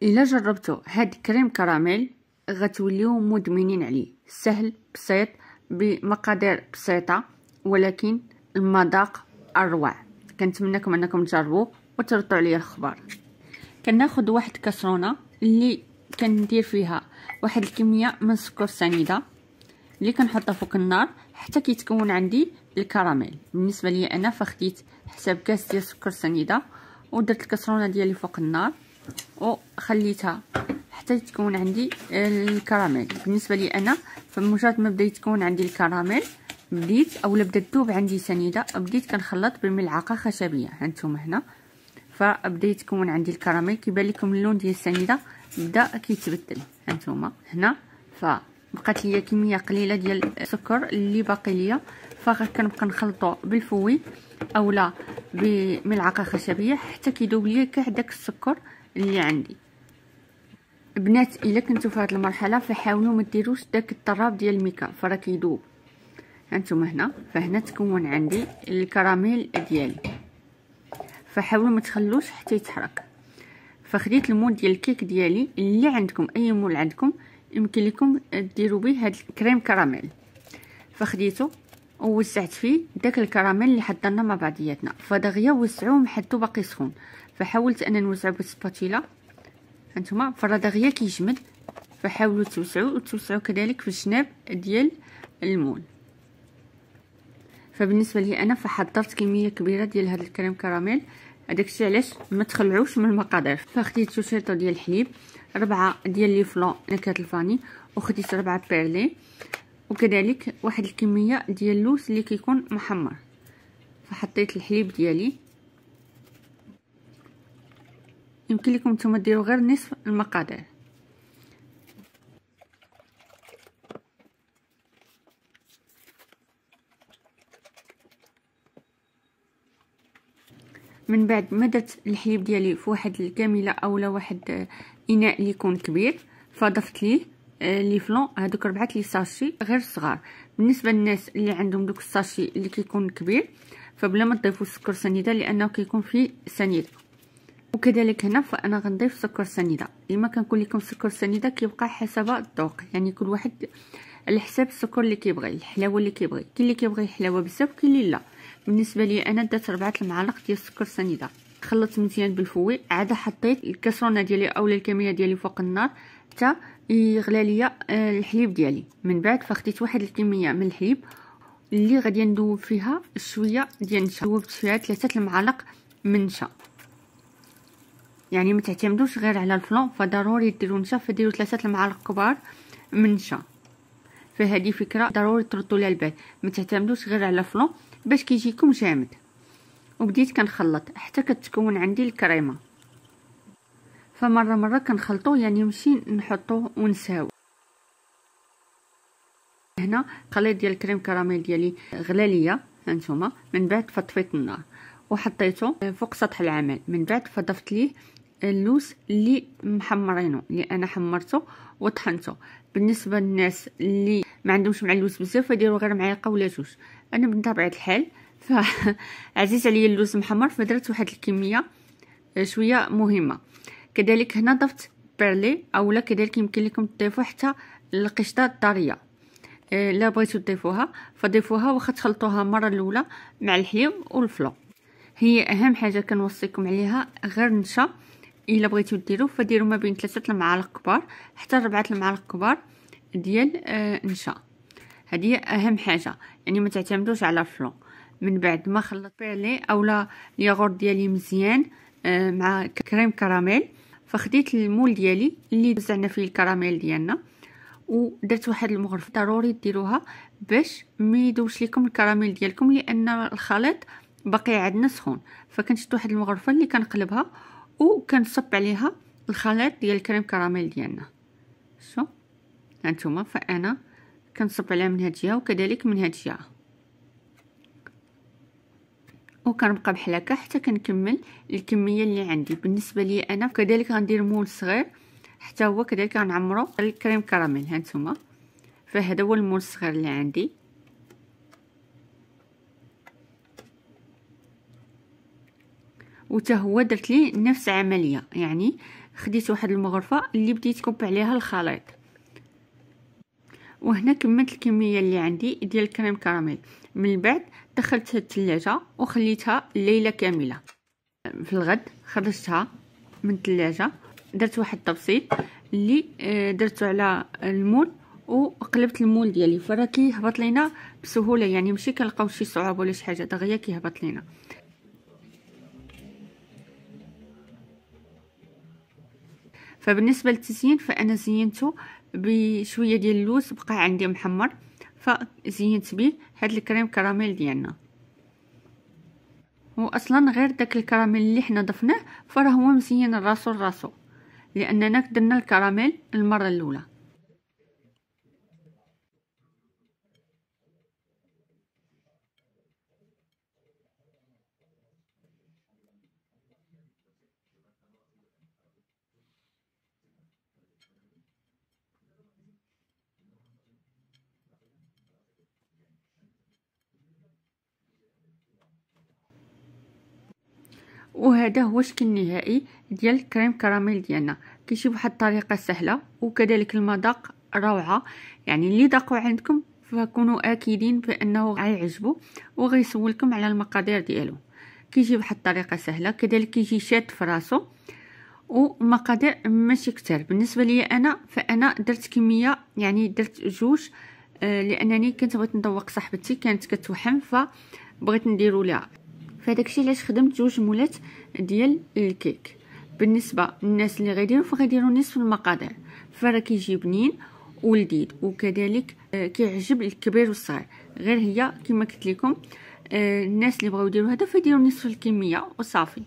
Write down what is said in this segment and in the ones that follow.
الا جربتوا هاد كريم كراميل غتوليو مدمنين عليه. سهل بسيط بمقادير بسيطه ولكن المذاق اروع. كنتمنىكم انكم تجربوه وتردوا عليا الخبر. كناخذ واحد كاسرونه اللي كندير فيها واحد الكميه من السكر سنيده اللي كنحطها فوق النار حتى كيتكون عندي الكراميل. بالنسبه لي انا فخديت حساب كاس ديال السكر سنيده ودرت الكاسرونه ديالي فوق النار وخليتها حتى يتكون عندي الكراميل. بالنسبه لي انا فمجرد ما بدا يتكون عندي الكراميل بديت اولا بدا تذوب عندي سنيده بديت كنخلط بملعقه خشبيه. هانتوما هنا فبدا يتكون عندي الكراميل. كيبان لكم اللون ديال السنيده بدا كيتبدل. هانتوما هنا فبقات ليا كميه قليله ديال السكر اللي باقي ليا، فكنبقى نخلطو بالفوي اولا بملعقه خشبيه حتى كيذوب ليا كاع داك السكر اللي عندي. بنات الا كنتو في هذه المرحله فحاولوا ما ديروش داك الطراب ديال الميكا فراه كيذوب. هانتوما هنا فهنا تكون عندي الكراميل ديالي، فحاولوا ما تخلوش حتى يتحرك. فخديت المول ديال الكيك ديالي اللي عندكم اي مول عندكم يمكن لكم ديروا به هاد الكريم كراميل، فخديته ووزعت فيه داك الكراميل اللي حضرنا مع بعضياتنا. فدغيا وسعوه محدو باقي سخون، فحاولت ان نوزعو بالسباتيلا. هانتوما فرا دغيا كيجمد، فحاولوا توسعوا كذلك في الجناب ديال المول. فبالنسبه لي انا فحضرت كميه كبيره ديال هذا الكريم كراميل. هذاك الشيء علاش ما تخلعوش من المقادير. فخديت 2 شريطه ديال الحليب، 4 ديال لي فلون نكهه الفاني، وخديت 4 بيرلي، وكذلك واحد الكميه ديال اللوز اللي كيكون محمر. فحطيت الحليب ديالي، يمكن لكم نتوما ديروا غير نصف المقادير. من بعد ما درت الحليب ديالي في واحد الكامله اولا واحد اناء اللي يكون كبير، فضفت ليه لي فلون هذوك 4 لي ساشي غير صغار. بالنسبه للناس اللي عندهم دوك الساشي اللي كيكون كبير فبلا ما تضيفوا السكر سنيده لانه كيكون فيه سنيده. وكذلك هنا فانا غنضيف سكر سنيده. لما كنقول لكم سكر سنيده كيبقى حسب الذوق، يعني كل واحد على حساب السكر اللي كيبغي، الحلاوه اللي كيبغي. كاين اللي كيبغي الحلاوه بزاف وكاين اللي لا. بالنسبه لي انا درت 4 المعالق ديال السكر سنيده، خلطت مزيان بالفوي، عاد حطيت الكاسرونه ديالي اولا الكميه ديالي فوق النار حتى يغلى ليا الحليب ديالي. من بعد فخديت واحد الكميه من الحليب اللي غادي ندوب فيها شويه ديال النشا، دوبت فيها 3 المعالق من النشا. يعني ما تعتمدوش غير على الفلون، فضروري ديروا نشا، فديروا 3 المعالق كبار من النشا. فهذه فكره ضروري تردوا لها البال، ما تعتمدوش غير على الفلون باش كيجيكم جامد. وبديت كنخلط حتى كتكون عندي الكريمه. فمره كنخلطو، يعني ماشي نحطوه ونساو. هنا خليط ديال الكريم كراميل ديالي غلا ليا. هانتوما من بعد فطفيت النار وحطيته فوق سطح العمل. من بعد فضفت ليه اللوز اللي محمرينه، اللي انا حمرته وطحنته. بالنسبه للناس اللي ما عندهمش مع اللوز بزاف فديروا غير معلقه ولا 2. انا بطبيعه الحال فعزيز عليا اللوز محمر فدرت واحد الكميه شويه مهمه. كذلك هنا ضفت بيرلي اولا كذلك يمكن لكم تضيفوا حتى القشطه الطريه. لا بغيتو تضيفوها فضيفوها واخا تخلطوها المره الاولى مع الحليب والفلو. هي اهم حاجه كنوصيكم عليها غير النشا. الا بغيتو ديروا فديروا ما بين 3 المعالق كبار حتى 4 المعالق كبار ديال النشا. هذه اهم حاجه، يعني ما تعتمدوش على الفلو. من بعد ما خلطت بيرلي اولا الياغورت ديالي مزيان مع كريم كراميل، فخديت المول ديالي اللي وزعنا فيه الكراميل ديالنا ودرت واحد المغرفه. ضروري ديروها باش ما يذوبش لكم الكراميل ديالكم لان الخليط باقي عندنا سخون. فكنشد واحد المغرفه اللي كنقلبها وكنصب عليها الخليط ديال الكريم كراميل ديالنا. شو هانتوما فانا كنصب عليها من هاد الجهه وكذلك من هاد الجهه، وكنبقى بحال هكا حتى كنكمل الكميه اللي عندي. بالنسبه لي انا كذلك غندير مول صغير حتى هو كذلك غنعمرو الكريم كراميل. هانتوما فهذا هو المول الصغير اللي عندي. وتا هو درت ليه نفس العمليه، يعني خديت واحد المغرفه اللي بديت كوب عليها الخليط. وهنا كملت الكميه اللي عندي ديال الكريم كراميل. من بعد دخلتها الثلاجه وخليتها ليله كامله. في الغد خرجتها من الثلاجه، درت واحد التبسيط اللي درته على المول وقلبت المول ديالي، فراه كيهبط لينا بسهوله، يعني ماشي كنلقاو شي صعوبه ولا شي حاجه، دغيا كيهبط لينا. فبالنسبه للتزيين فانا زينته بشويه ديال اللوز بقى عندي محمر، فزينت به هاد الكريم كراميل ديالنا. واصلا غير داك الكراميل اللي حنا ضفناه فراه هو مزيان راسو لاننا درنا الكراميل المره الاولى. وهذا هو الشكل النهائي ديال الكريم كراميل ديالنا. كيجي بواحد الطريقه سهله وكذلك المذاق روعه، يعني اللي ذاقوا عندكم فكونوا اكيدين بانه غيعجبو وغيسولكم على المقادير ديالو. كيجي بواحد الطريقه سهله، كذلك كيجي شاد في راسو، ومقادير ماشي كتير. بالنسبه لي انا فانا درت كميه، يعني درت جوج لانني كنت بغيت نذوق صاحبتي كانت كتوحم فبغيت نديرو ليها، فهداك الشيء علاش خدمت جوج مولات ديال الكيك. بالنسبه للناس اللي غيديروا فغيديروا نصف المقادير، فراه كيجي بنين ولذيذ وكذلك كيعجب الكبير والصغير. غير هي كما قلت لكم الناس اللي بغاو يديروا هذا فيديروا نصف الكميه وصافي.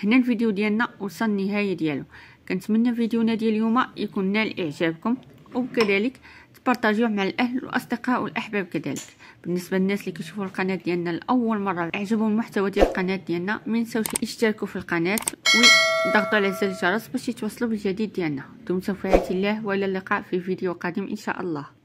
هنا الفيديو ديالنا وصل النهايه ديالو. كنتمنى فيديونا ديال اليوم يكون نال اعجابكم، وكذلك تبارطاجيوه مع الاهل والاصدقاء والاحباب كذلك. بالنسبه للناس اللي كيشوفوا القناه ديالنا لاول مره اعجبهم المحتوى ديال القناه ديالنا، ما ينساوش يشتركوا في القناه ويضغطوا على زر الجرس باش يتوصلوا بالجديد ديالنا. دمتم في رعايه الله، والى اللقاء في فيديو قادم ان شاء الله.